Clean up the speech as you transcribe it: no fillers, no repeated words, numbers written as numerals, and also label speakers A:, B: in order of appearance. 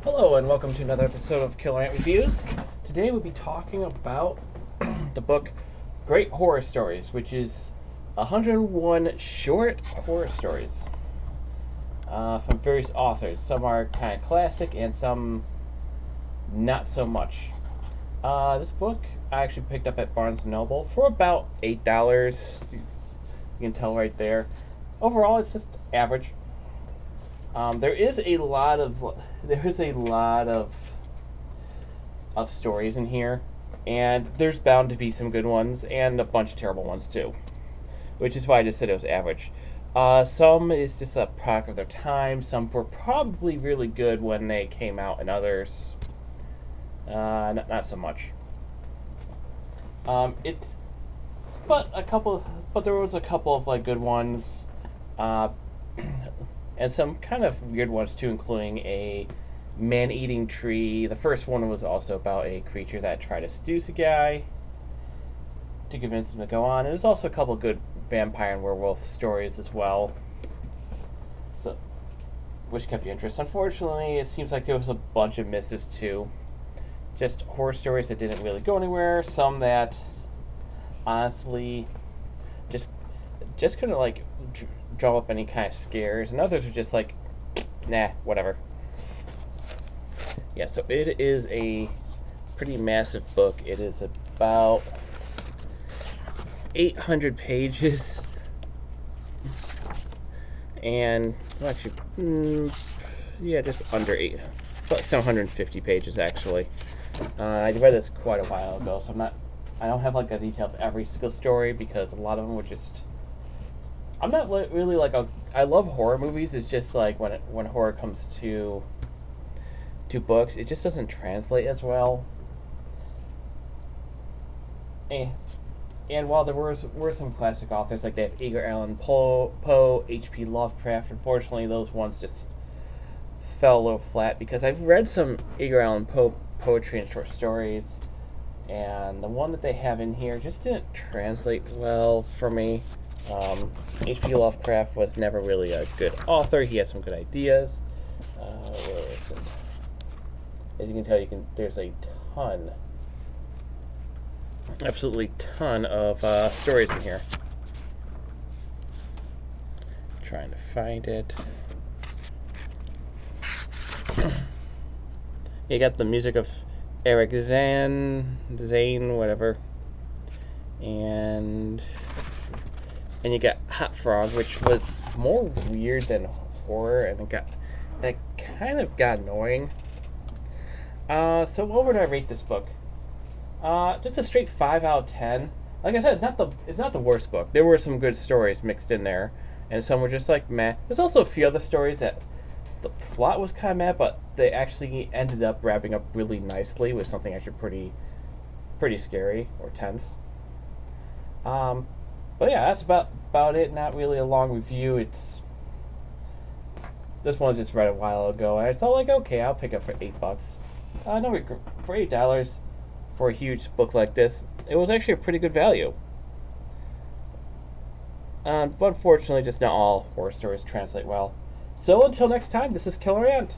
A: Hello and welcome to another episode of Killer Ant Reviews. Today we'll be talking about the book Great Horror Stories, which is 101 short horror stories from various authors. Some are kind of classic and some not so much. This book I actually picked up at Barnes & Noble for about $8. You can tell right there. Overall, it's just average. There is a lot of stories in here, and there's bound to be some good ones and a bunch of terrible ones too, which is why I just said it was average. Some is just a product of their time. Some were probably really good when they came out, and others not so much. But there was a couple of like good ones. And some kind of weird ones too, including a man-eating tree. The first one was also about a creature that tried to seduce a guy to convince him to go on. And there's also a couple of good vampire and werewolf stories as well, so which kept you interested. Unfortunately, it seems like there was a bunch of misses too. Just horror stories that didn't really go anywhere. Some that honestly just couldn't like draw up any kind of scares, and others are just like, nah, whatever. Yeah, so it is a pretty massive book. It is about 800 pages, and well, actually, just under 8, about 750 pages actually. I read this quite a while ago, so I don't have like a detail of every single story because a lot of them were just. I'm not really like I love horror movies. It's just like when horror comes to books, it just doesn't translate as well. And while there were some classic authors, like they have Edgar Allan Poe, H.P. Lovecraft, unfortunately those ones just fell a little flat because I've read some Edgar Allan Poe poetry and short stories, and the one that they have in here just didn't translate well for me. H.P. Lovecraft was never really a good author. He had some good ideas. Where is it? As you can tell, there's a ton, absolutely ton of stories in here. Trying to find it. You got the music of Eric Zane, whatever, and you got Hot Frog, which was more weird than horror, and it kind of got annoying. So what would I rate this book? Just a straight 5 out of 10. Like I said, it's not the worst book. There were some good stories mixed in there, and some were just like meh. There's also a few other stories that the plot was kind of meh, but they actually ended up wrapping up really nicely with something actually pretty scary or tense. But yeah, that's about it. Not really a long review. This one just read a while ago, and I thought like, okay, I'll pick it for $8. No, for $8 for a huge book like this, it was actually a pretty good value. But unfortunately, just not all horror stories translate well. So until next time, this is Killer Ant.